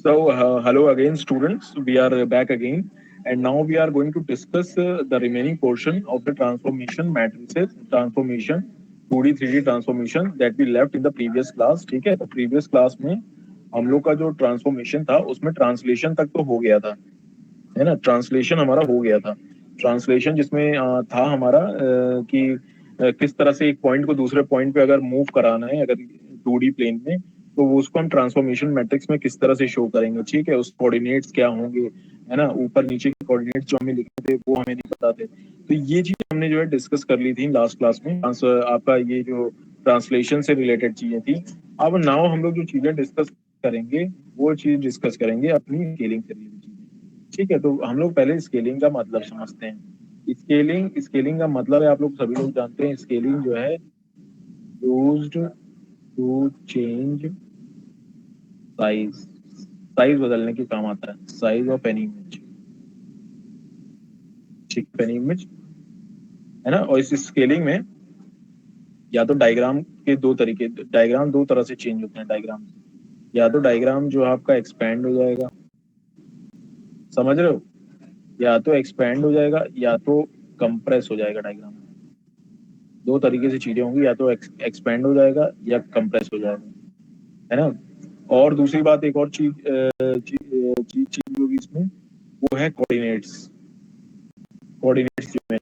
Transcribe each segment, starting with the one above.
Hello again, students. We are back again, and now we are going to discuss the remaining portion of the transformation matrices, transformation, 2D, 3D transformation that we left in the previous class. ठीक है, तो previous class में हम लोग का जो transformation था उसमें ट्रांसलेशन तक तो हो गया था, है ना। ट्रांसलेशन हमारा हो गया था। ट्रांसलेशन जिसमें था हमारा कि किस तरह से एक पॉइंट को दूसरे पॉइंट पे अगर मूव कराना है, अगर 2D प्लेन में, तो वो उसको हम ट्रांसफॉर्मेशन मैट्रिक्स में किस तरह से शो करेंगे। ठीक है, उस कोऑर्डिनेट्स क्या होंगे, है ना, ऊपर नीचे के कोऑर्डिनेट्स जो हमें लिखे थे वो हमें नहीं पता थे। तो ये चीज हमने जो है डिस्कस कर ली थी लास्ट क्लास में। आपका ये जो ट्रांसलेशन से रिलेटेड चीजें थी। अब नाउ हम लोग जो चीजें डिस्कस करेंगे वो चीज डिस्कस करेंगे अपनी स्केलिंग से रिलेटेड चीजें। ठीक है, तो हम लोग पहले स्केलिंग का मतलब समझते हैं। स्केलिंग का मतलब है, आप लोग सभी लोग जानते हैं, स्केलिंग जो है used to change size, size बदलने के काम आता है, साइज ऑफ एनी इमेज। ठीक, एनी इमेज, है ना। और इस स्केलिंग में या तो डायग्राम के दो तरीके, डायग्राम दो तरह से चेंज होते हैं डायग्राम। या तो डायग्राम जो आपका एक्सपैंड हो जाएगा, समझ रहे हो, या तो एक्सपैंड हो जाएगा या तो कंप्रेस हो जाएगा डायग्राम। दो तरीके से चीजें होंगी, या तो एक्सपैंड हो जाएगा या कंप्रेस हो जाएगा, है ना। और दूसरी बात, एक और चीज होगी इसमें, वो है कोऑर्डिनेट्स। कोऑर्डिनेट्स जो है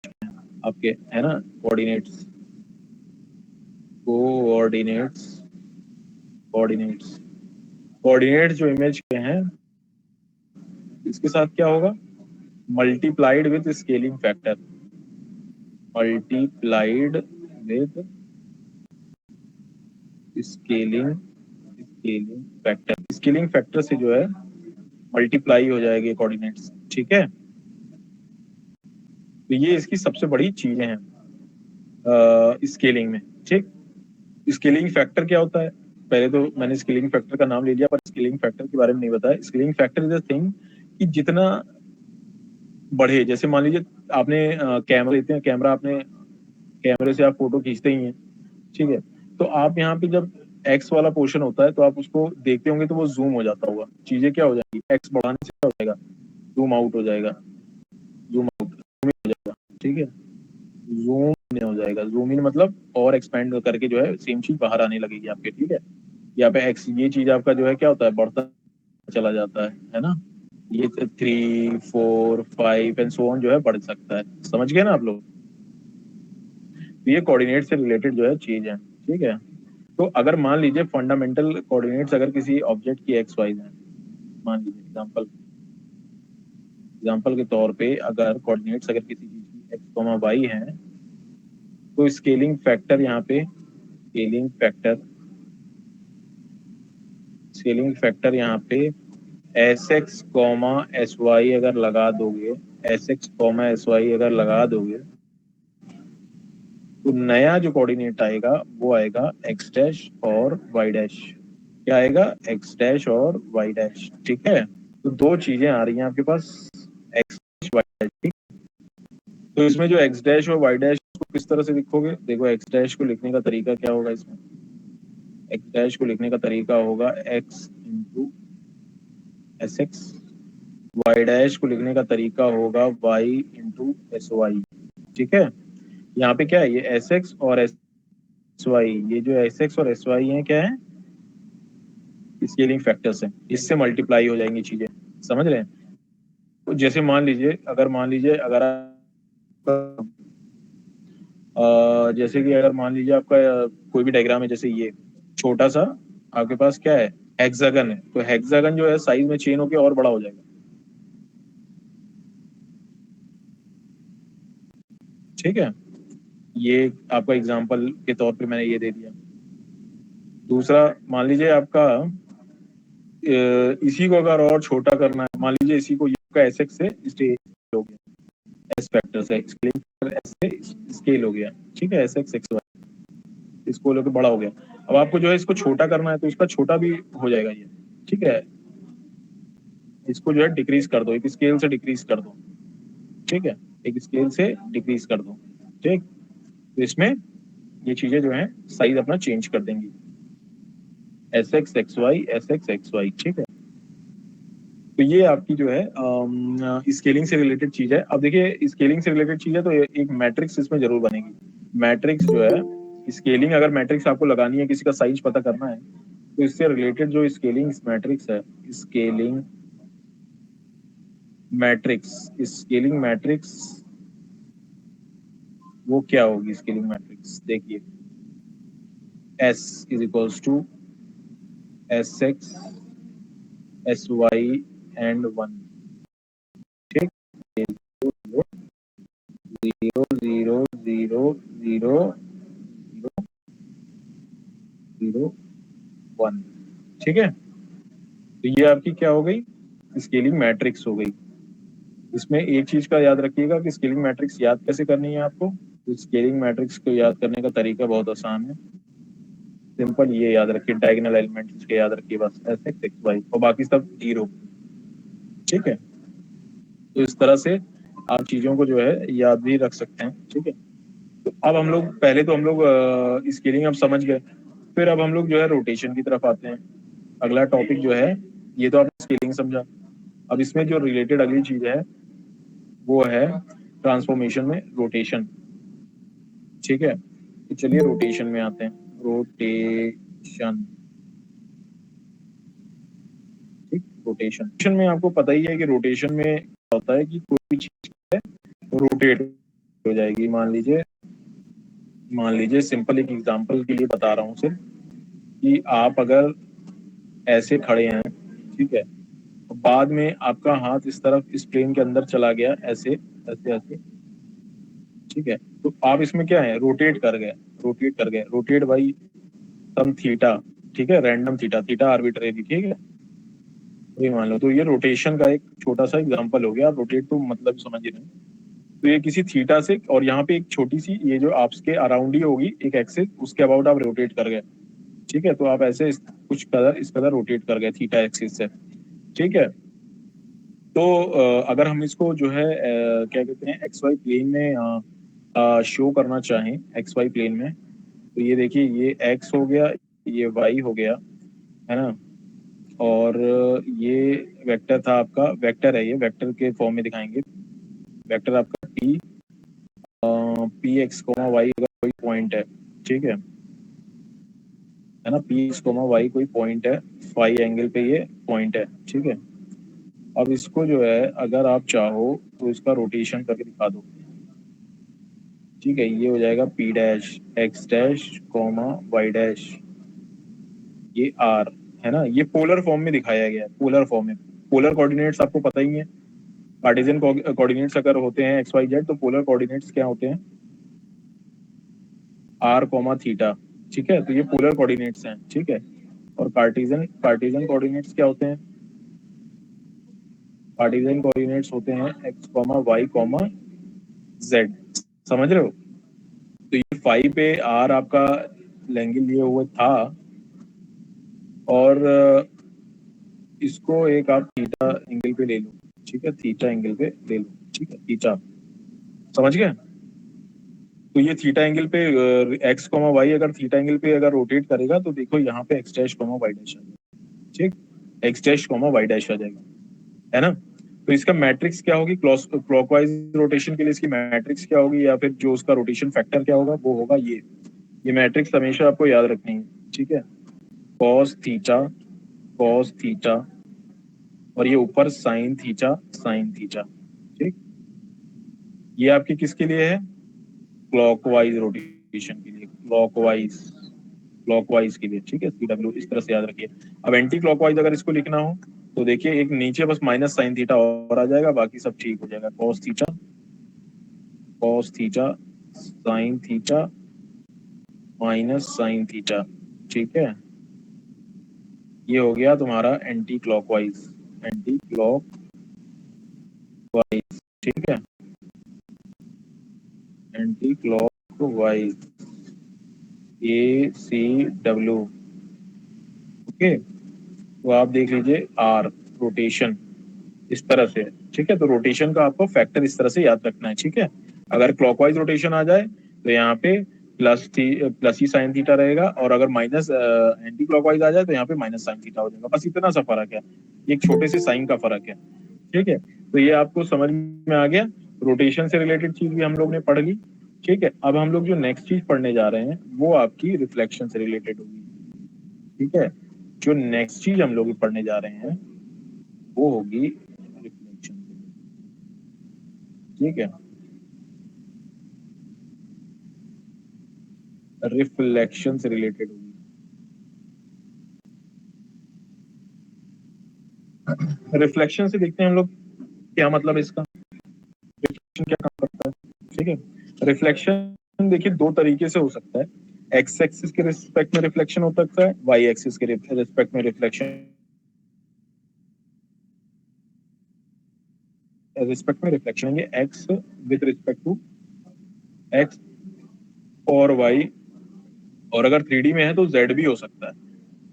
आपके, है ना, कोऑर्डिनेट्स, कोऑर्डिनेट्स, कोऑर्डिनेट्स, कोऑर्डिनेट्स जो इमेज के हैं, इसके साथ क्या होगा, multiplied with scaling factor, multiplied with scaling scaling factor. Scaling factor से जो है मल्टीप्लाई हो जाएगी कोऑर्डिनेट्स। ठीक है, तो ये इसकी सबसे बड़ी चीजें हैं स्केलिंग में। ठीक, स्केलिंग फैक्टर क्या होता है, पहले तो मैंने स्केलिंग फैक्टर का नाम ले लिया, पर स्केलिंग फैक्टर के बारे में नहीं बताया। Scaling factor is a thing कि जितना बढ़े, जैसे मान लीजिए आपने कैमरा लेते हैं, कैमरा आपने, कैमरे से आप फोटो खींचते ही हैं। ठीक है, तो आप यहाँ पे जब एक्स वाला पोर्शन होता है तो आप उसको देखते होंगे तो वो जूम हो जाता होगा, चीजें क्या हो जाएंगी, एक्स बढ़ाने से क्या हो जाएगा, जूम आउट हो जाएगा, जूम आउट, जूम इन हो जाएगा। ठीक है, जूम इन हो जाएगा, जूम इन मतलब और एक्सपेंड करके जो है सेम चीज बाहर आने लगेगी आपके। ठीक है, यहाँ पे एक्स, ये चीज आपका जो है क्या होता है, बढ़ता चला जाता है ना। ये 3, 4, 5 एंड सो ऑन जो है बढ़ सकता है। समझ गए ना आप लोग। तो ये कोऑर्डिनेट से रिलेटेड जो है चीज है। ठीक है, तो अगर मान लीजिए फंडामेंटल कोऑर्डिनेट्स अगर किसी ऑब्जेक्ट की एक्स वाई है, मान लीजिए एग्जांपल के तौर पे अगर कोऑर्डिनेट्स अगर किसी चीज की एक्स कॉमा वाई है, तो स्केलिंग फैक्टर यहाँ पे S X comma S Y अगर लगा दोगे, S X comma S Y अगर लगा दोगे, तो नया जो कोऑर्डिनेट आएगा वो आएगा एक्स डैश और वाई डैश। क्या आएगा, एक्स डैश और वाई डैश। ठीक है, तो दो चीजें आ रही हैं आपके पास, एक्स डैश वाई डैश। ठीक, तो इसमें जो एक्स डैश और वाई डैश को किस तरह से लिखोगे, देखो एक्स डैश को लिखने का तरीका क्या होगा, इसमें एक्स डैश को लिखने का तरीका होगा X into S X, Y dash को लिखने का तरीका होगा वाई इंटू एस वाई। ठीक है, यहाँ पे क्या है, ये एस एक्स और एस वाई, ये जो एस एक्स और एस वाई है क्या है, स्केलिंग फैक्टर्स है, इससे मल्टीप्लाई हो जाएंगी चीजें। समझ रहे हैं। तो जैसे मान लीजिए अगर जैसे कि अगर मान लीजिए आपका कोई भी डायग्राम है, जैसे ये छोटा सा आपके पास क्या है, हेक्सागन है, तो हेक्सागन जो है साइज में चेन होकर और बड़ा हो जाएगा। ठीक है, ये आपका एग्जांपल के तौर पे मैंने ये दे दिया। दूसरा, मान लीजिए आपका इसी को अगर और छोटा करना है, मान लीजिए इसी को एस एक्स से स्टेज हो गया, एस फैक्टर से एस से स्केल हो गया। ठीक है, एस एक्स एक्स वाई, इसको लेकर बड़ा हो गया। अब आपको जो है इसको छोटा करना है तो इसका छोटा भी हो जाएगा ये। ठीक है, इसको जो है डिक्रीज कर दो, एक स्केल से डिक्रीज कर दो। ठीक है, एक स्केल से डिक्रीज कर दो। ठीक, तो इसमें ये चीजें जो है साइज अपना चेंज कर देंगी, S X X Y, S X X Y. ठीक है, तो ये आपकी जो है स्केलिंग से रिलेटेड चीज है। अब देखिए स्केलिंग से रिलेटेड चीज है तो एक मैट्रिक्स इसमें जरूर बनेगी। मैट्रिक्स जो है स्केलिंग, अगर मैट्रिक्स आपको लगानी है, किसी का साइज पता करना है, तो इससे रिलेटेड जो स्केलिंग मैट्रिक्स है, स्केलिंग मैट्रिक्स, स्केलिंग मैट्रिक्स वो क्या होगी? स्केलिंग मैट्रिक्स देखिए, S is equals to S x S y and one. ठीक, zero zero zero zero zero zero one. ठीक है, तो ये आपकी क्या हो गई? स्केलिंग मैट्रिक्स हो गई। इसमें एक चीज का याद रखिएगा कि स्केलिंग मैट्रिक्स याद कैसे करनी है आपको। तो स्केलिंग मैट्रिक्स को याद करने का तरीका बहुत आसान है, सिंपल। ये याद रखिए, डायगोनल एलिमेंट्स के याद रखिए बस, एस एक्स एक्स वाई, और बाकी सब जीरो। ठीक है, तो इस तरह से आप चीजों को जो है याद भी रख सकते हैं। ठीक है, तो अब हम लोग, पहले तो हम लोग स्केलिंग अब समझ गए, फिर अब हम लोग जो है रोटेशन की तरफ आते हैं। अगला टॉपिक जो है, ये तो आपने स्केलिंग समझा, अब इसमें जो रिलेटेड अगली चीज है वो है ट्रांसफॉर्मेशन में रोटेशन। ठीक है, तो चलिए रोटेशन में आते हैं। रोटेशन, ठीक, रोटेशन में आपको पता ही है कि रोटेशन में क्या होता है कि कोई भी चीज है रोटेट हो जाएगी। मान लीजिए सिंपल एक एग्जांपल के लिए बता रहा हूँ सिर्फ, कि आप अगर ऐसे खड़े हैं, ठीक है, तो बाद में आपका हाथ इस तरफ इस प्लेन के अंदर चला गया, ऐसे ऐसे ऐसे, ठीक है, तो आप इसमें क्या है, रोटेट कर गए, रोटेट बाई सम थीटा। ठीक है, रैंडम थीटा, थीटा आर्बिट्रेरी। ठीक है, ये मान लो, तो ये रोटेशन का एक छोटा सा एग्जांपल हो गया। आप रोटेट तो मतलब समझ ही रहे हैं। तो ये किसी थीटा से, और यहाँ पे एक छोटी सी ये जो आपके अराउंड ही होगी एक एक्सिस, उसके अबाउट आप रोटेट कर गए। ठीक है, तो आप ऐसे कुछ कदर इस कदर रोटेट कर गए थीटा एक्सिस से। ठीक है, तो अगर हम इसको जो है क्या कहते हैं, एक्स वाई प्लेन में शो करना चाहें, एक्स वाई प्लेन में, तो ये देखिए, ये एक्स हो गया, ये वाई हो गया, है ना, और ये वेक्टर था आपका, वेक्टर है, ये वेक्टर के फॉर्म में दिखाएंगे। वेक्टर आपका पी एक्स कोमा वाई अगर कोई पॉइंट है, ठीक है ना, पी एक्स कोमा वाई कोई पॉइंट है, फाई एंगल पे ये पॉइंट है। ठीक है, अब इसको जो है अगर आप चाहो तो इसका रोटेशन करके दिखा दो। ठीक है, ये हो जाएगा P dash X dash comma Y dash, ये आर, है ना, ये पोलर फॉर्म में दिखाया गया है, पोलर फॉर्म में। पोलर कोऑर्डिनेट्स आपको पता ही है, कार्टेशियन कोऑर्डिनेट्स अगर होते हैं एक्स वाई जेड, तो पोलर कोऑर्डिनेट्स क्या होते हैं, आर कोमा थीटा। ठीक है, तो ये पोलर कोऑर्डिनेट्स हैं। ठीक है, और कार्टेशियन कार्टेशियन कोऑर्डिनेट्स क्या होते हैं? कार्टेशियन कोऑर्डिनेट्स होते हैं X comma Y comma Z. समझ रहे हो? तो ये फाइव पे आर आपका एंगल लिए हुए था, और इसको एक आप थीटा एंगल पे ले लो। ठीक है, थीटा एंगल पे ले लो। ठीक है, थीटा, समझ गए? तो ये थीटा एंगल पे एक्स कोमा वाई अगर थीटा एंगल पे अगर रोटेट करेगा, तो देखो यहाँ पे x dash comma Y dash आ जाएगा। ठीक, x dash comma Y dash आ जाएगा, है ना। तो इसका मैट्रिक्स क्या होगी, क्लॉकवाइज रोटेशन के लिए इसकी मैट्रिक्स क्या होगी, या फिर जो उसका रोटेशन फैक्टर क्या होगा, वो होगा ये मैट्रिक्स हमेशा आपको याद रखनी है। ठीक है, कॉस थीटा, कॉस थीटा, और ये ऊपर साइन थीटा, साइन थीटा। ठीक, ये आपकी किसके लिए है? क्लॉकवाइज रोटेशन के लिए, क्लॉकवाइज के लिए। ठीक है, CW इस तरह से याद रखिए। अब एंटी क्लॉकवाइज अगर इसको लिखना हो, तो देखिए एक नीचे बस माइनस साइन थीटा और आ जाएगा, बाकी सब ठीक हो जाएगा। Cos theta sine theta minus sine theta. ठीक है, ये हो गया तुम्हारा एंटी क्लॉकवाइज, एंटी क्लॉकवाइज। ठीक है, एंटी क्लॉकवाइज, ACW। ओके, तो आप देख लीजिए आर, रोटेशन इस तरह से। ठीक है, तो रोटेशन का आपको फैक्टर इस तरह से याद रखना है। ठीक है, अगर क्लॉकवाइज रोटेशन आ जाए तो यहाँ पे प्लस ही साइन थीटा रहेगा, और अगर माइनस एंटी क्लॉकवाइज आ जाए तो यहाँ पे माइनस साइन थीटा हो जाएगा। बस इतना सा फर्क है, एक छोटे से साइन का फर्क है। ठीक है, तो ये आपको समझ में आ गया। रोटेशन से रिलेटेड चीज भी हम लोग ने पढ़ ली। ठीक है, अब हम लोग जो नेक्स्ट चीज पढ़ने जा रहे हैं वो आपकी रिफ्लेक्शन से रिलेटेड होगी। ठीक है, जो नेक्स्ट चीज हम लोग पढ़ने जा रहे हैं वो होगी रिफ्लेक्शन। ठीक है, रिफ्लेक्शन से रिलेटेड होगी। रिफ्लेक्शन से देखते हैं हम लोग क्या मतलब है इसका, रिफ्लेक्शन क्या काम करता है। ठीक है, रिफ्लेक्शन देखिए दो तरीके से हो सकता है। एक्स एक्सिस के रिस्पेक्ट में रिफ्लेक्शन हो सकता है, वाई एक्सिस के रिस्पेक्ट में रिस्पेक्ट में रिफ्लेक्शन है X with respect to X और वाई, और अगर 3D में है तो जेड भी हो सकता है।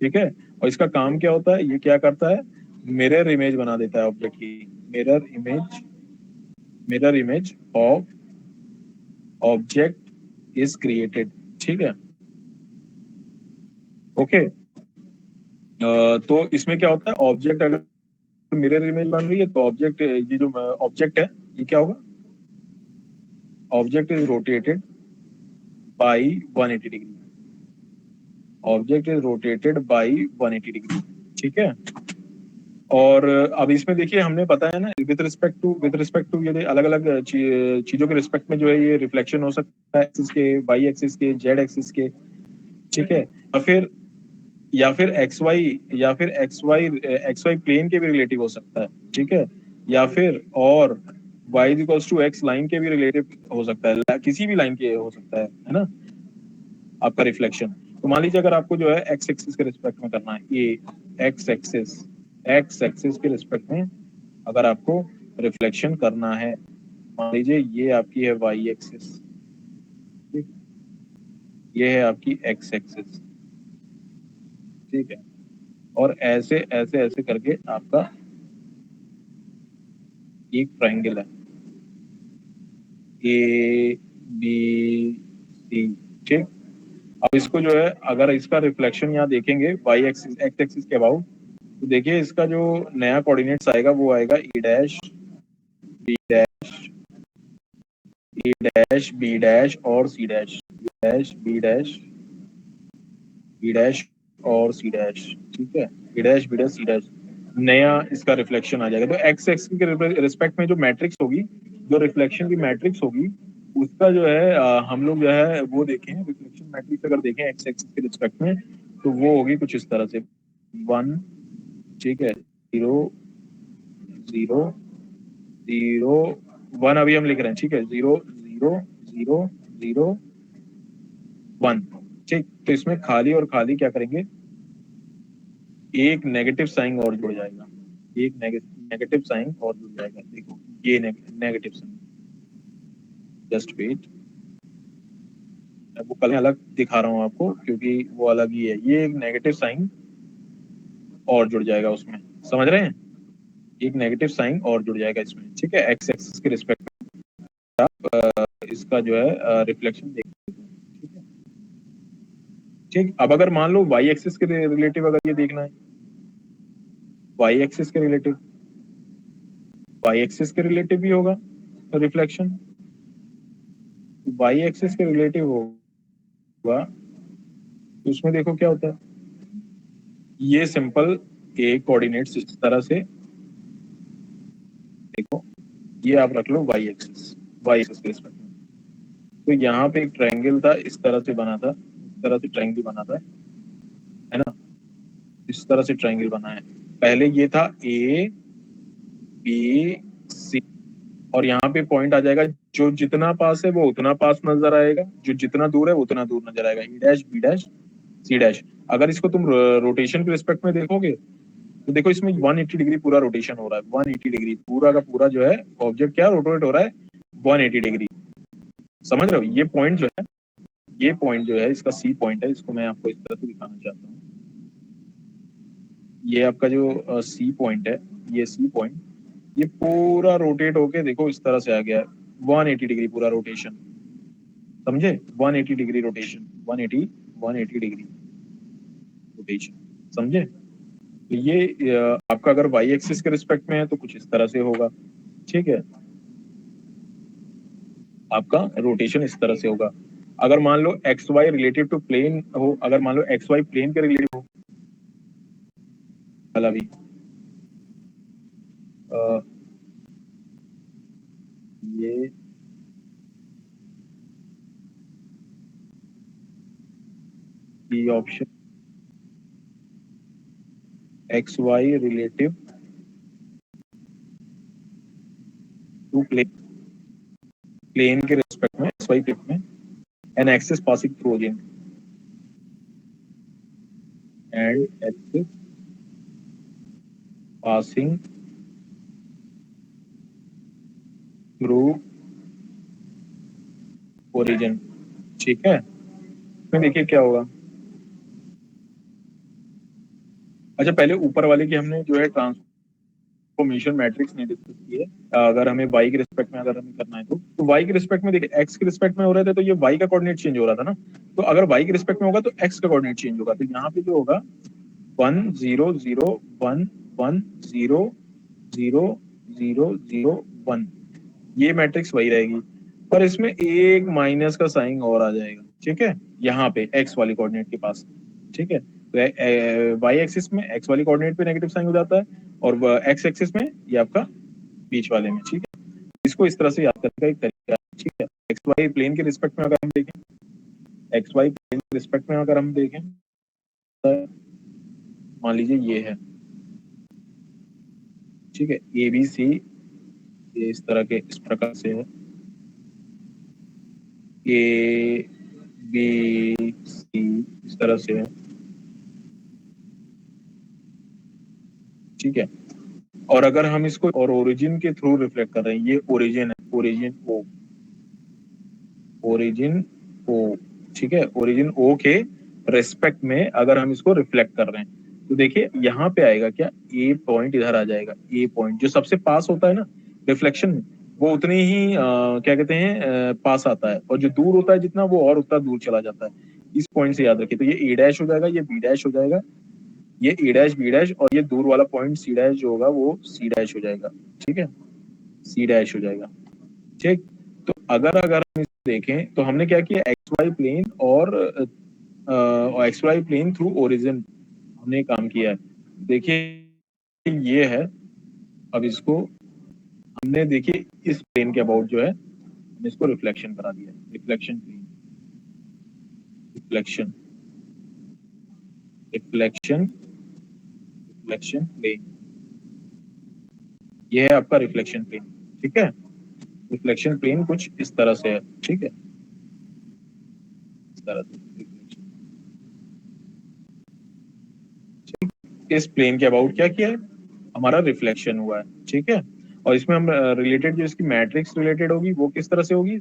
ठीक है, और इसका काम क्या होता है, ये क्या करता है, मिरर इमेज बना देता है ऑब्जेक्ट की। Mirror image, mirror image of object is created. ठीक है, ओके। तो इसमें क्या होता है, ऑब्जेक्ट अगर मिरर इमेज बन रही है तो ऑब्जेक्ट, ये जो ऑब्जेक्ट है ये क्या होगा, object is rotated by 180 degree. Object is rotated by 180 degree. ठीक है, और अब इसमें देखिए हमने बताया ना, विद रिस्पेक्ट टू ये अलग अलग चीजों के रिस्पेक्ट में जो है ये रिफ्लेक्शन हो सकता है, एक्सिस के, वाई एक्सिस के, जेड एक्सिस के। ठीक है, या फिर एक्स वाई प्लेन के भी रिलेटिव हो सकता है। ठीक है, या फिर और y equals to X line के भी रिलेटिव हो सकता है, किसी भी लाइन के हो सकता है ना आपका रिफ्लेक्शन। तो मान लीजिए अगर आपको जो है एक्स एक्सिस के रिस्पेक्ट में करना है, ये एक्स एक्सिस के रिस्पेक्ट में अगर आपको रिफ्लेक्शन करना है, मान लीजिए ये आपकी है वाई एक्सिस, ये है आपकी एक्स एक्सिस। ठीक है, और ऐसे ऐसे ऐसे करके आपका एक ट्राइंगल है ए बी सी। ठीक, अब इसको जो है अगर इसका रिफ्लेक्शन यहाँ देखेंगे वाई एक्सिस एक्स एक्सिस के अबाउट, तो देखिए इसका जो नया कोऑर्डिनेट्स आएगा वो आएगा E dash B dash, E dash B dash और C dash, B dash B dash और सी डैश। ठीक है, B dash B dash C dash, नया इसका रिफ्लेक्शन आ जाएगा। तो एक्स एक्स के रिस्पेक्ट में जो मैट्रिक्स होगी, जो रिफ्लेक्शन की मैट्रिक्स होगी, उसका जो है हम लोग जो है वो देखें, रिफ्लेक्शन मैट्रिक्स अगर देखें एक्स एक्सिस के रिस्पेक्ट में, तो वो होगी कुछ इस तरह से 1, ठीक है, 0 0 0 1, अभी हम लिख रहे हैं। ठीक है, 0 0 0 0 1। ठीक, तो इसमें खाली और खाली क्या करेंगे, एक नेगेटिव साइन और जुड़ जाएगा, एक नेगेटिव साइन और जुड़ जाएगा। देखो ये नेगेटिव साइन, जस्ट वेट, वो कल अलग दिखा रहा हूँ आपको क्योंकि वो अलग ही है। ये एक नेगेटिव साइन और जुड़ जाएगा उसमें, समझ रहे हैं, एक नेगेटिव साइन और जुड़ जाएगा इसमें। ठीक है, एक्स एक्सिस के रिस्पेक्ट में आप इसका जो है रिफ्लेक्शन देख सकते हैं। ठीक है, ठीक, अब अगर मान लो वाई एक्सिस के रिलेटिव अगर ये देखना है, वाई एक्सिस के रिलेटिव, वाई एक्सिस के रिलेटिव भी होगा रिफ्लेक्शन, वाई एक्सिस के रिलेटिव होगा तो उसमें देखो क्या होता है, ये सिंपल एक कोऑर्डिनेट्स इस तरह से, देखो ये आप रख लो वाई एक्सिस के रिस्पेक्ट में। तो यहाँ पे एक ट्रायंगल था, इस तरह से बना था, इस तरह से ट्रायंगल बना था, है ना, इस तरह से ट्रायंगल बना है। पहले ये था ए बी सी, और यहाँ पे पॉइंट आ जाएगा, जो जितना पास है वो उतना पास नजर आएगा, जो जितना दूर है उतना दूर नजर आएगा, E dash B dash C dash. अगर इसको तुम रोटेशन के रिस्पेक्ट में देखोगे तो देखो इसमें 180 डिग्री पूरा रोटेशन हो रहा है, 180 डिग्री पूरा का पूरा जो है ऑब्जेक्ट क्या रोटेट हो रहा है 180 डिग्री। समझ रहे हो, ये पॉइंट जो है, ये पॉइंट जो है इसका सी पॉइंट है, इसको मैं आपको इस तरह से दिखाना चाहता हूँ। ये आपका जो सी पॉइंट है, ये सी पॉइंट, ये पूरा रोटेट होके देखो इस तरह से आ गया है 180 डिग्री पूरा रोटेशन। समझे? 180 डिग्री रोटेशन, 180 डिग्री रोटेशन, समझे? तो ये आपका अगर वाई एक्सिस के रिस्पेक्ट में है तो कुछ इस तरह से होगा, ठीक है, आपका रोटेशन इस तरह से होगा। अगर मान लो x y relative to plane हो, अगर मान लो एक्स वाई प्लेन के रिलेटिव हो, वाला भी ये option x y relative to plane, plane के रिस्पेक्ट में एक्स वाई प्लेन में an axis passing through origin and axis passing through origin, ठीक है। इसमें देखिए क्या होगा। अच्छा, पहले ऊपर वाले की हमने जो है ट्रांसफॉर्मेशन मैट्रिक्स नहीं डिस्कस की है। अगर हमें वाई के रिस्पेक्ट में अगर हमें करना है तो वाई के रिस्पेक्ट में देखिए एक्स के रिस्पेक्ट में हो रहे थे तो ये वाई का कोऑर्डिनेट चेंज हो रहा था ना, तो अगर वाई के रिस्पेक्ट में होगा तो एक्स का कोऑर्डिनेट चेंज होगा, तो यहाँ पे जो होगा 1 0 0 1 1 0 0 0 1, ये मैट्रिक्स वही रहेगी, पर इसमें एक माइनस का साइन और आ जाएगा, ठीक है, यहाँ पे एक्स वाली कोऑर्डिनेट के पास, ठीक है। तो वाई एक्सिस में एक्स वाली कोऑर्डिनेट पे नेगेटिव साइन हो जाता है और एक्स एक्सिस में ये आपका बीच वाले में, ठीक है। इसको इस तरह से याद करने का एक तरीका है, ठीक है। एक्स वाई प्लेन के रिस्पेक्ट में अगर हम देखें, एक्स वाई प्लेन के रिस्पेक्ट में अगर हम देखें तो मान लीजिए ये है, ठीक है, ए बी सी, ये इस तरह के इस प्रकार से है, ए बी सी इस तरह से है, ठीक है। और अगर हम इसको और ओरिजिन के थ्रू रिफ्लेक्ट कर रहे हैं, ये ओरिजिन है, ओरिजिन ओ, ओरिजिन ओ, ठीक है, ओरिजिन ओ के रेस्पेक्ट में अगर हम इसको रिफ्लेक्ट कर रहे हैं तो देखिए यहाँ पे आएगा क्या, ए पॉइंट इधर आ जाएगा, ए पॉइंट जो सबसे पास होता है ना रिफ्लेक्शन में, वो उतने ही क्या कहते हैं पास आता है, और जो दूर होता है जितना वो और उतना दूर चला जाता है। इस पॉइंट से याद रखिए, तो ये ए डैश हो जाएगा, ये बी डैश हो जाएगा, ये ए डैश बी डैश, और ये दूर वाला पॉइंट सी डैश जो होगा वो सी डैश हो जाएगा, ठीक है, सी डैश हो जाएगा, ठीक। तो अगर अगर हम इसे देखें तो हमने क्या किया, एक्स वाई प्लेन और X Y plane through origin हमने काम किया है। देखिए ये है, अब इसको हमने देखिए इस प्लेन के अबाउट जो है हमने इसको रिफ्लेक्शन करा दिया, reflection plane, reflection, reflection, reflection plane, ये है आपका रिफ्लेक्शन प्लेन, ठीक है। रिफ्लेक्शन प्लेन कुछ इस तरह से है, ठीक है, इस तरह से इस प्लेन के अबाउट क्या किया है, हमारा रिफ्लेक्शन हुआ है, ठीक है। और इसमें हम रिलेटेड जो इसकी मैट्रिक्स रिलेटेड होगी वो किस तरह से होगी,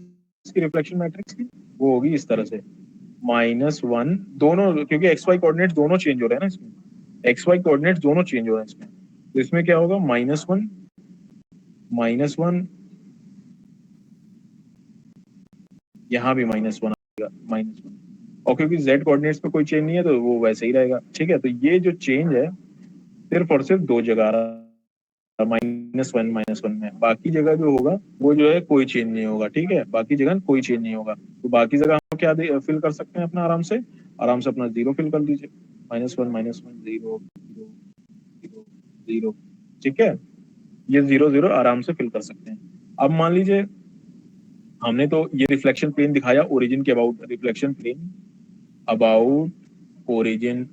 इसकी रिफ्लेक्शन मैट्रिक्स की वो होगी इस तरह से, -1 दोनों, क्योंकि एक्स वाई कोऑर्डिनेट दोनों चेंज हो रहे हैं ना इसमें, एक्स वाई कोऑर्डिनेट दोनों चेंज हो रहे हैं इसमें, तो इसमें क्या होगा, -1 -1, यहाँ भी -1 आएगा, -1, और क्योंकि जेड कोऑर्डिनेट्स पे कोई चेंज नहीं है तो वो वैसे ही रहेगा, ठीक है। तो ये जो चेंज है सिर्फ और सिर्फ दो जगह आ रहा है, -1 में, बाकी जगह जो होगा वो जो है कोई चेंज नहीं होगा, ठीक है, बाकी जगह कोई चेंज नहीं होगा। तो बाकी जगह हम क्या फिल कर सकते हैं अपना, आराम से अपना जीरो फिल कर दीजिए, -1 0 0 0 0, ठीक है, ये 0 0 आराम से फिल कर सकते हैं। अब मान लीजिए हमने तो ये रिफ्लेक्शन प्लेन दिखाया ओरिजिन के about, reflection plane about origin,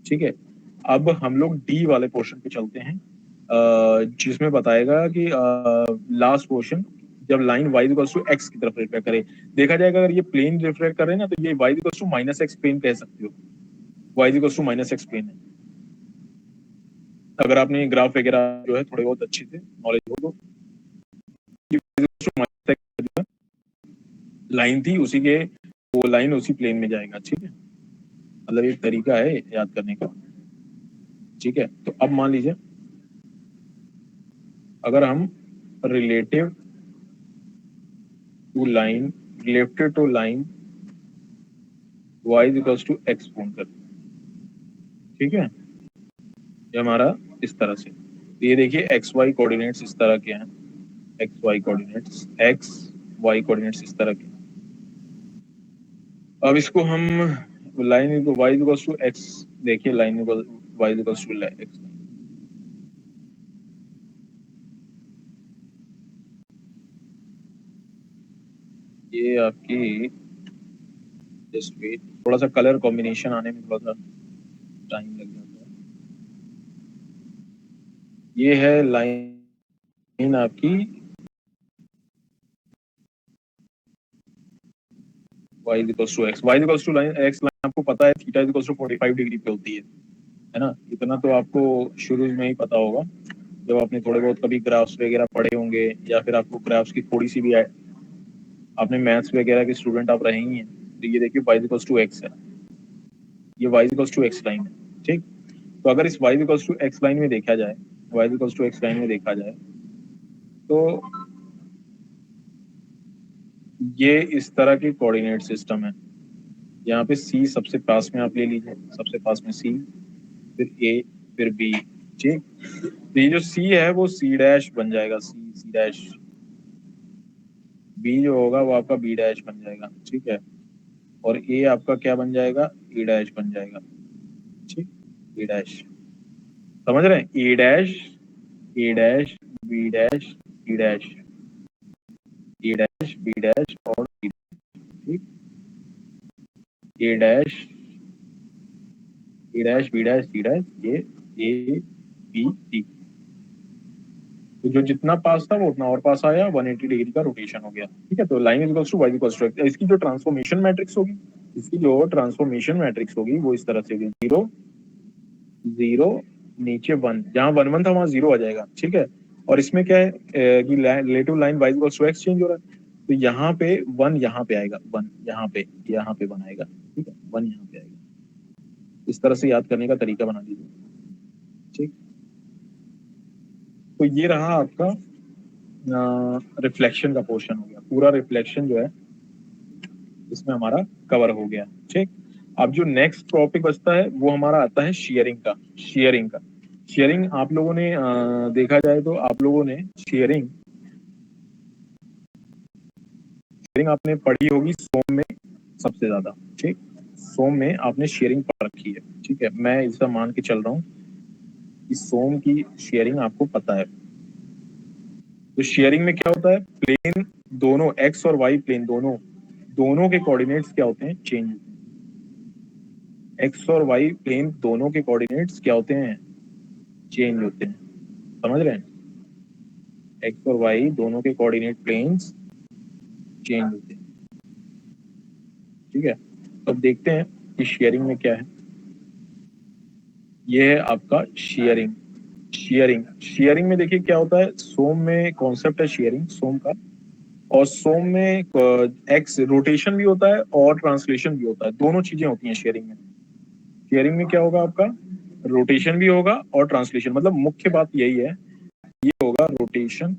ठीक है। अब हम लोग डी वाले पोर्शन पे चलते हैं, जिसमें बताएगा कि लास्ट पोर्शन, जब line y equals to X की तरफ रिफ्लेक्ट करे, देखा जाएगा अगर ये प्लेन रिफ्लेक्ट करे ना तो ये y equals to -x plane कह सकते हो, y equals to -x plane है। अगर आपने ग्राफ वगैरह जो है थोड़े बहुत अच्छे से नॉलेज हो तो लाइन थी उसी के, वो लाइन उसी प्लेन में जाएगा, ठीक है, मतलब एक तरीका है याद करने का, ठीक है। तो अब मान लीजिए अगर हम relative to line left to line y is equals to x पूर्ण कर, ठीक है। ये हमारा इस तरह से, ये देखिए एक्स वाई कोऑर्डिनेट्स इस तरह के हैं, X Y coordinates, X Y coordinates इस तरह के। अब इसको हम लाइन को y इक्वल्स टू x, देखिए line equal y equals to x, ये आपकी जस्ट वेट, थोड़ा सा कलर कॉम्बिनेशन आने में थोड़ा सा टाइम लग जाता है। ये है लाइन आपकी y equals to x, y equals to line x, line आपको पता है थीटा इक्वल्स टू 45 डिग्री पे होती है ना। इतना तो आपको शुरू में ही पता होगा जब आपने थोड़े बहुत कभी ग्राफ्स वगैरह पढ़े होंगे, या फिर आपको ग्राफ्स की थोड़ी सी भी आपने मैथ्स वगैरह के स्टूडेंट आप रहे ही हैं। तो ये देखिए y इक्वल्स टू x है, ये y equals to x line है, ठीक। तो अगर इस y equals to x line में देखा जाए, y equals to x line में देखा जाए, तो ये इस तरह की कोऑर्डिनेट सिस्टम है। यहाँ पे C सबसे पास में आप ले लीजिए, सबसे पास में C, फिर A, फिर B, ठीक। तो ये जो C है वो C डैश बन जाएगा, C डैश, B जो होगा वो आपका B डैश बन जाएगा, ठीक है। और A आपका क्या बन जाएगा, A डैश बन जाएगा, ठीक, A डैश, समझ रहे हैं, A dash, A dash, B dash, C dash, A dash, B dash और C, ठीक, A dash, A dash, B dash, C dash, ये A B C। तो जो जितना पास था वो उतना और पास आया, 180 डिग्री का रोटेशन हो गया, ठीक है। तो line is equals to y equals to x, इसकी जो ट्रांसफॉर्मेशन मैट्रिक्स होगी, इसकी जो ट्रांसफॉर्मेशन मैट्रिक्स होगी वो इस तरह से होगी, 0 0 नीचे 1, जहां 1 1 था वहां 0 आ जाएगा, ठीक है। और इसमें क्या है कि relative line y equals to x change हो रहा है, तो यहाँ पे 1 यहाँ पे आएगा, 1 यहाँ पे 1 आएगा, ठीक है, 1 यहाँ पे आएगा। इस तरह से याद करने का तरीका बना लीजिए, ठीक। तो ये रहा आपका रिफ्लेक्शन का पोर्शन हो गया, पूरा रिफ्लेक्शन जो है इसमें हमारा कवर हो गया, ठीक। अब जो नेक्स्ट टॉपिक बचता है वो हमारा आता है शेयरिंग का। शेयरिंग आप लोगों ने देखा जाए तो आप लोगों ने शेयरिंग शेयरिंग आपने पढ़ी होगी सोम में सबसे ज्यादा, ठीक। सोम में आपने शेयरिंग पढ़ रखी है, ठीक है, मैं ऐसा मान के चल रहा हूँ कि सोम की शेयरिंग आपको पता है। तो शेयरिंग में क्या होता है, प्लेन दोनों एक्स और वाई प्लेन दोनों के कोऑर्डिनेट्स क्या होते हैं, चेंज। एक्स और वाई प्लेन दोनों के कोऑर्डिनेट्स क्या होते हैं, चेंज होते हैं, समझ रहे हैं। एक्स और वाई दोनों के कोऑर्डिनेट प्लेन्स चेंज होते हैं, ठीक है। तो अब देखते हैं कि शेयरिंग में क्या है। ये है आपका शेयरिंग में देखिए क्या होता है, सोम में कॉन्सेप्ट है शेयरिंग सोम का, और सोम में एक्स रोटेशन भी होता है और ट्रांसलेशन भी होता है, दोनों चीजें होती हैं शेयरिंग में। शेयरिंग में क्या होगा आपका, रोटेशन भी होगा और ट्रांसलेशन, मतलब मुख्य बात यही है, ये होगा रोटेशन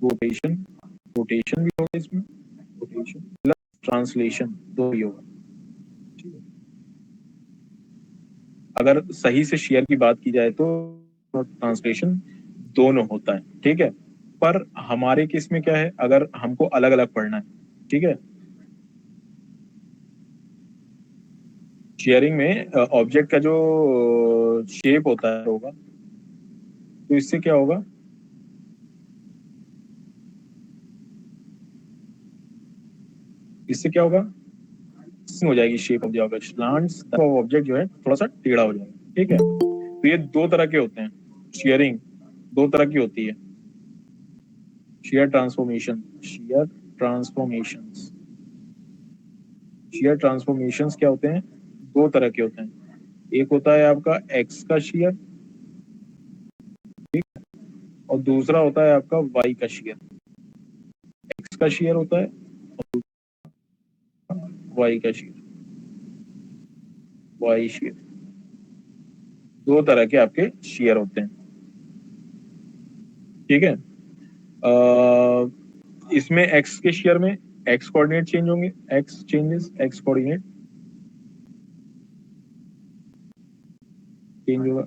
रोटेशन रोटेशन भी होगा इसमें, रोटेशन प्लस ट्रांसलेशन दो ही होगा, ठीक है। अगर सही से शेयर की बात की जाए तो ट्रांसलेशन दोनों होता है, ठीक है। पर हमारे केस में क्या है, अगर हमको अलग अलग पढ़ना है, ठीक है, शेयरिंग में ऑब्जेक्ट का जो शेप होता है होगा, तो इससे क्या होगा, इससे क्या होगा, हो जाएगी shape of the object, slant object जो है थोड़ा सा टेढ़ा हो जाएगा, ठीक है। तो ये दो तरह के होते हैं, शेयरिंग दो तरह की होती है, शेयर ट्रांसफॉर्मेशन शेयर ट्रांसफॉर्मेशंस क्या होते हैं, दो तरह के होते हैं। एक होता है आपका एक्स का शेयर, ठीक, और दूसरा होता है आपका वाई का शेयर। एक्स का शेयर होता है और वाई का शेयर, वाई शेयर, दो तरह के आपके शेयर होते हैं, ठीक है। इसमें एक्स के शेयर में एक्स कोऑर्डिनेट चेंज होंगे, x changes, x coordinate change होगा।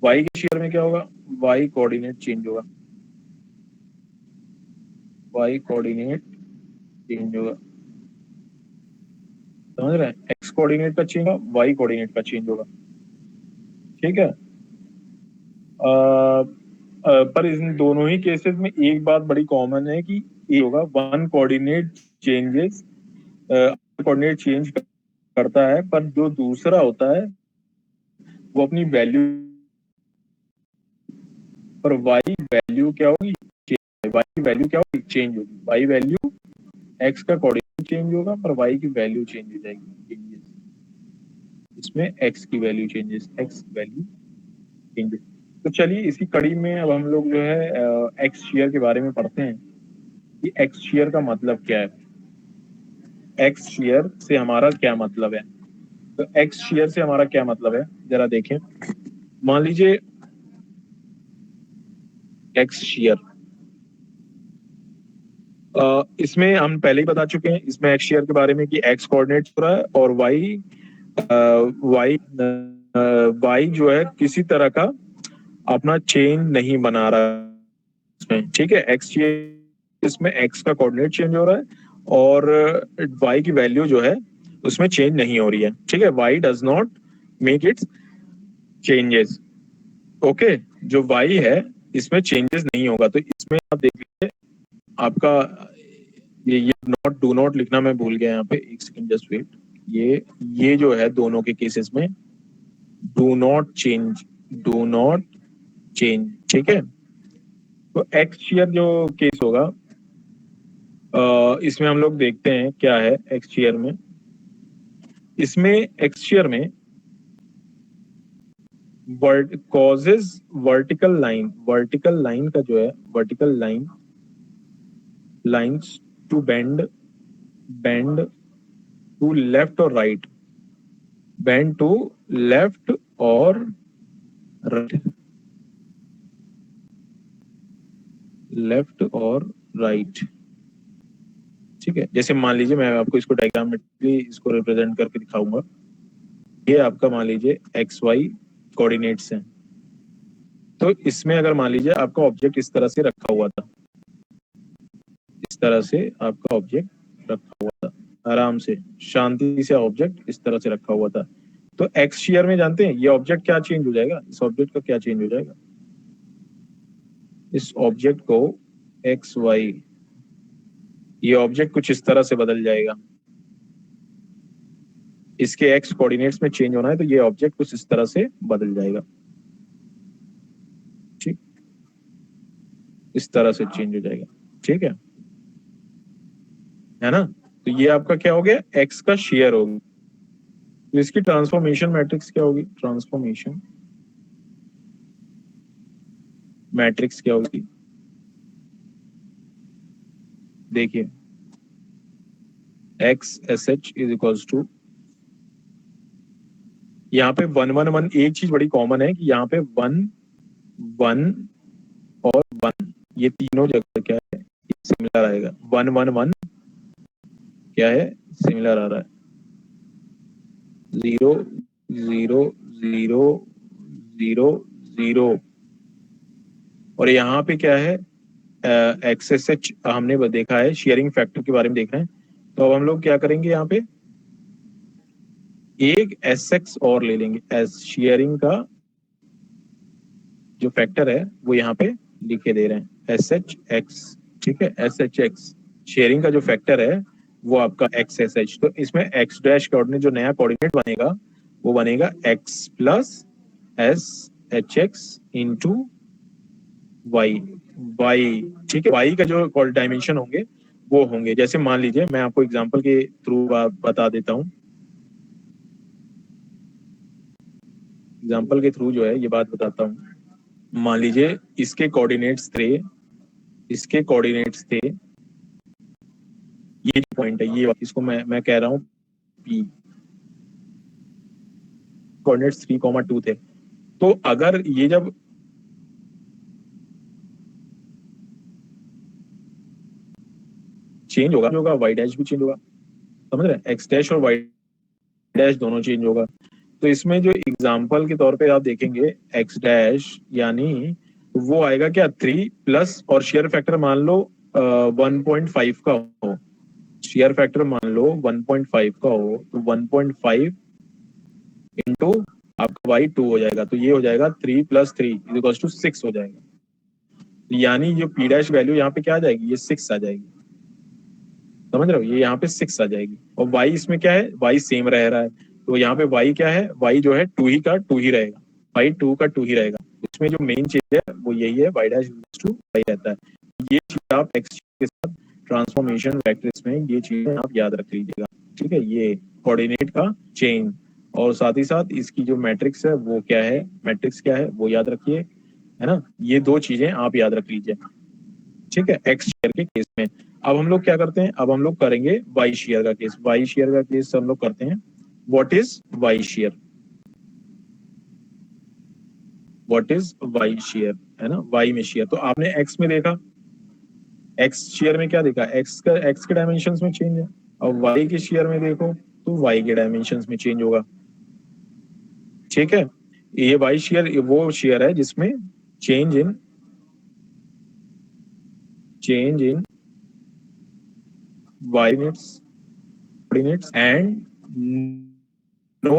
वाई के शेयर में क्या होगा, वाई कोऑर्डिनेट चेंज होगा, वाई कोऑर्डिनेट चेंज होगा। समझ रहे हैं, एक्स कोऑर्डिनेट का चेंज होगा, वाई कोऑर्डिनेट का चेंज होगा। ठीक है। पर इन दोनों ही केसेस में एक बात बड़ी कॉमन है कि ये होगा one coordinate changes, coordinate change करता है, पर जो दूसरा होता है वो अपनी वैल्यू, पर वाई वैल्यू क्या होगी, वाई वैल्यू क्या होगी, चेंज होगी। वाई वैल्यू एक्स का कोऑर्डिनेट चेंज होगा पर वाई की वैल्यू चेंज हो जाएगी। इसमें एक्स की value changes, x value changes. तो चलिए इसी कड़ी में अब हम लोग जो है एक्स शेयर के बारे में पढ़ते हैं कि एक्स शेयर का मतलब क्या है, एक्स शेयर से हमारा क्या मतलब है। तो एक्स शेयर से हमारा क्या मतलब है, जरा देखें। मान लीजिए एक्स शेयर, इसमें हम पहले ही बता चुके हैं इसमें एक्स शेयर के बारे में कि एक्स कोऑर्डिनेट हो रहा है और वाई वाई वाई जो है किसी तरह का अपना चेन नहीं बना रहा है इसमें। ठीक है, एक्स शेयर इसमें एक्स का कोऑर्डिनेट चेंज हो रहा है और वाई की वैल्यू जो है उसमें चेंज नहीं हो रही है। ठीक है, why does not make it's changes. Okay, जो वाई है इसमें चेंजेस नहीं होगा। तो इसमें आप देख लीजिए आपका ये नॉट, डू नॉट लिखना मैं भूल गया यहाँ पे, एक सेकंड जस्ट वेट। ये जो है दोनों के केसेस में do not change, do not change. ठीक है, तो एक्स शेयर जो केस होगा इसमें हम लोग देखते हैं क्या है एक्स शेयर में। इसमें एक्स शेयर में causes vertical line, vertical line का जो है vertical line, lines to bend, bend to left और राइट, बेंड टू लेफ्ट और राइट, लेफ्ट और राइट। ठीक है, जैसे मान लीजिए मैं आपको इसको डायग्राम में इसको रिप्रेजेंट करके दिखाऊंगा। ये आपका मान लीजिए एक्स वाई कोऑर्डिनेट्स हैं। तो इसमें अगर मान लीजिए आपका ऑब्जेक्ट इस तरह से रखा हुआ था, इस तरह से आपका ऑब्जेक्ट रखा हुआ था, आराम से शांति से ऑब्जेक्ट इस तरह से रखा हुआ था। तो एक्स शेयर में जानते हैं ये ऑब्जेक्ट क्या चेंज हो जाएगा, इस ऑब्जेक्ट का क्या चेंज हो जाएगा, इस ऑब्जेक्ट को एक्स वाई, ये ऑब्जेक्ट कुछ इस तरह से बदल जाएगा। इसके एक्स कोऑर्डिनेट्स में चेंज होना है तो ये ऑब्जेक्ट कुछ इस तरह से बदल जाएगा। ठीक, इस तरह से चेंज हो जाएगा। ठीक है ना। तो ये आपका क्या हो गया, एक्स का शेयर होगी। तो इसकी ट्रांसफॉर्मेशन मैट्रिक्स क्या होगी, ट्रांसफॉर्मेशन मैट्रिक्स क्या होगी, देखिए X S H is equals to, यहाँ पे वन वन वन, एक चीज बड़ी कॉमन है कि यहाँ पे वन वन और वन, ये तीनों जगह क्या है, सिमिलर आएगा। वन वन वन क्या है, सिमिलर आ रहा है। Zero zero zero zero zero, और यहाँ पे क्या है, एक्स एस एच हमने देखा है, शेयरिंग फैक्टर के बारे में देख रहे हैं। तो अब हम लोग क्या करेंगे, यहाँ पे एक एस एक्स और ले लेंगे, एस शेयरिंग का जो फैक्टर है वो यहाँ पे लिखे दे रहे हैं, एस एच एक्स। ठीक है, एस एच एक्स शेयरिंग का जो फैक्टर है वो आपका एक्स एस एच। तो इसमें एक्स डैश कोऑर्डिनेट जो नया कोऑर्डिनेट बनेगा वो बनेगा X plus S H X into Y, Y. ठीक है, वाई का जो डायमेंशन होंगे वो होंगे, जैसे मान लीजिए मैं आपको एग्जांपल के थ्रू बता देता हूँ, एग्जांपल के थ्रू जो है ये बात बताता हूँ। मान लीजिए इसके कोऑर्डिनेट्स थे, इसके कोऑर्डिनेट्स थे, ये पॉइंट है, ये इसको मैं कह रहा हूँ पी, कोऑर्डिनेट्स 3,2 थे। तो अगर ये जब चेंज होगा वाई डैश भी चेंज होगा, समझ रहे हैं, एक्स डैश और वाई डैश दोनों चेंज होगा। तो इसमें जो एग्जाम्पल के तौर पे आप देखेंगे एक्स डैश यानी वो आएगा क्या 3 प्लस और शेयर फैक्टर मान लो 1.5 का हो, शेयर फैक्टर मान लो 1.5 का हो तो 1.5 इंटू आपका वाई 2 हो जाएगा, तो ये हो जाएगा 3 प्लस 3 इज टू 6 हो जाएगा। यानी जो पी डैश वैल्यू यहाँ पे क्या आ जाएगी, ये 6 आ जाएगी, समझ रहे हो, ये यहाँ पे 6 आ जाएगी। और वाई इसमें क्या है, वाई सेम रह रहा है, तो यहाँ पे वाई क्या है, वाई जो है 2 ही का 2 ही रहेगा, वाई 2 का 2 ही रहेगा। इसमें जो मेन चीज है वो यही है, वाई डैश टू वाई रहता है। ये चीज आप एक्स के साथ ट्रांसफॉर्मेशन वेक्टर्स में ये चीजें आप याद रख लीजिएगा, ठीक है, ये कोऑर्डिनेट का चेंज, और साथ ही साथ इसकी जो मैट्रिक्स है वो क्या है, मैट्रिक्स क्या है वो याद रखिए, है ना, ये दो चीजें आप याद रख लीजिए, ठीक है, एक्स शेयर के केस में। अब हम लोग क्या करते हैं, अब हम लोग करेंगे वाई शेयर का केस, वाई शेयर का केस हम लोग करते हैं। What is Y shear, what is Y shear, है ना, वाई में शेयर, तो आपने एक्स में देखा, एक्स शेयर में क्या देखा, एक्स के डायमेंशंस में चेंज है, और वाई के शेयर में देखो तो वाई के डायमेंशंस में चेंज होगा, ठीक है। ये वाई शेयर वो शेयर है जिसमें change in coordinates and no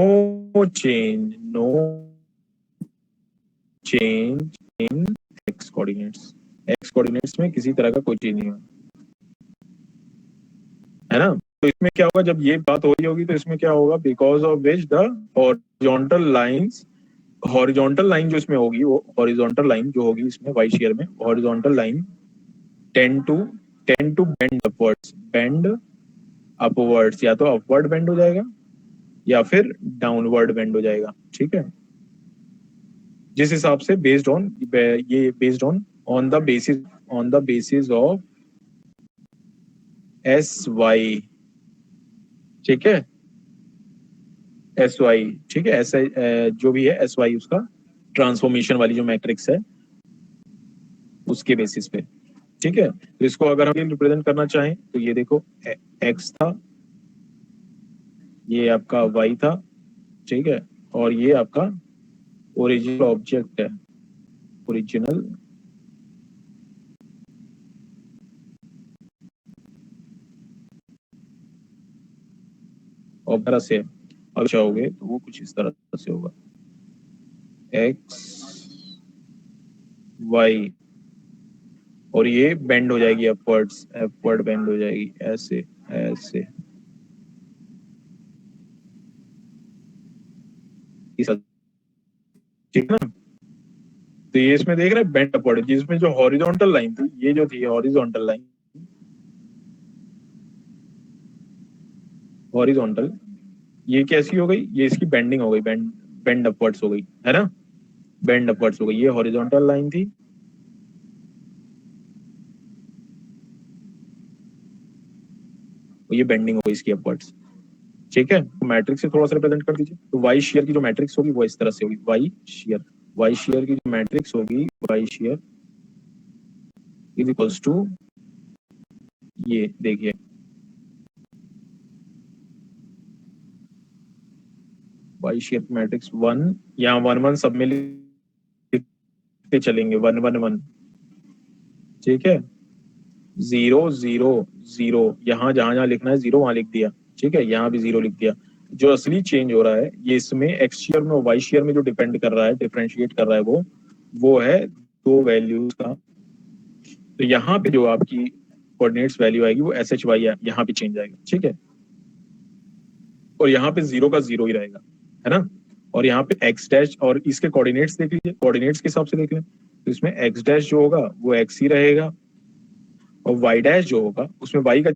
change in x coordinates में किसी तरह का कोई चेंज नहीं है ना। तो इसमें क्या होगा, जब ये बात हो रही होगी तो इसमें क्या होगा, because of which the horizontal line जो इसमें होगी, वो हॉरिजॉन्टल लाइन जो होगी इसमें वाई शेयर में, horizontal line tend to bend upwards, या तो अपवर्ड बेंड हो जाएगा या फिर डाउनवर्ड बेंड हो जाएगा, ठीक है। जिस हिसाब से based on the basis of S Y, ठीक है, एस वाई, ठीक है, ऐसा जो भी है एस वाई उसका ट्रांसफॉर्मेशन वाली जो मैट्रिक्स है उसके बेसिस पे, ठीक है। तो इसको अगर हम रिप्रेजेंट करना चाहें तो ये देखो एक्स था, ये आपका वाई था, ठीक है, और ये आपका ओरिजिनल ऑब्जेक्ट है, ओरिजिनल और तरह से अब चाहोगे तो वो कुछ इस तरह से होगा, एक्स वाई, और ये बेंड हो जाएगी अपवर्ड बेंड हो जाएगी, ऐसे ऐसे, ठीक है ना। तो ये इसमें देख रहे हैं बेंड अपवर्ड, जिसमें जो हॉरिजॉन्टल लाइन थी, ये जो थी हॉरिजॉन्टल लाइन, हॉरिजॉन्टल, ये कैसी हो गई, ये इसकी बेंडिंग हो गई, बेंड अपवर्ड्स हो गई, है ना, बेंड अपवर्ड्स हो गई, ये हॉरिजॉन्टल लाइन थी, ये बेंडिंग हो गई इसकी अपवर्ड्स, ठीक है। तो मैट्रिक्स से थोड़ा सा रिप्रेजेंट कर दीजिए, तो वाई शेयर की जो मैट्रिक्स होगी वो इस तरह से होगी, वाई शेयर की जो मैट्रिक्स होगी, Y shear is equals to, ये देखिए वाई शेयर की मैट्रिक्स 1, यहाँ 1 1 सब में लिखते चलेंगे, 1 1 1, ठीक है, 0 0 0, यहाँ जहां जहां लिखना है 0 वहां लिख दिया, ठीक है, यहाँ भी 0 लिख दिया। जो असली चेंज हो रहा है ये इसमें एक्स शेयर में और वाई शेयर में जो डिपेंड कर रहा है, डिफरेंशिएट कर रहा है, वो है दो वैल्यूज का। तो यहाँ पे जो आपकी कोऑर्डिनेट्स वैल्यू आएगी वो एस एच वाई यहाँ पे चेंज आएगा, ठीक है, और यहाँ पे 0 का 0 ही रहेगा, है ना। और यहाँ पे एक्स डैश और इसके कोऑर्डिनेट्स देख लीजिए, कोऑर्डिनेट्स के हिसाब से देख लें, तो इसमें एक्स डैश जो होगा वो एक्स ही रहेगा, और वाई डैश जो होगा उसमें वाई का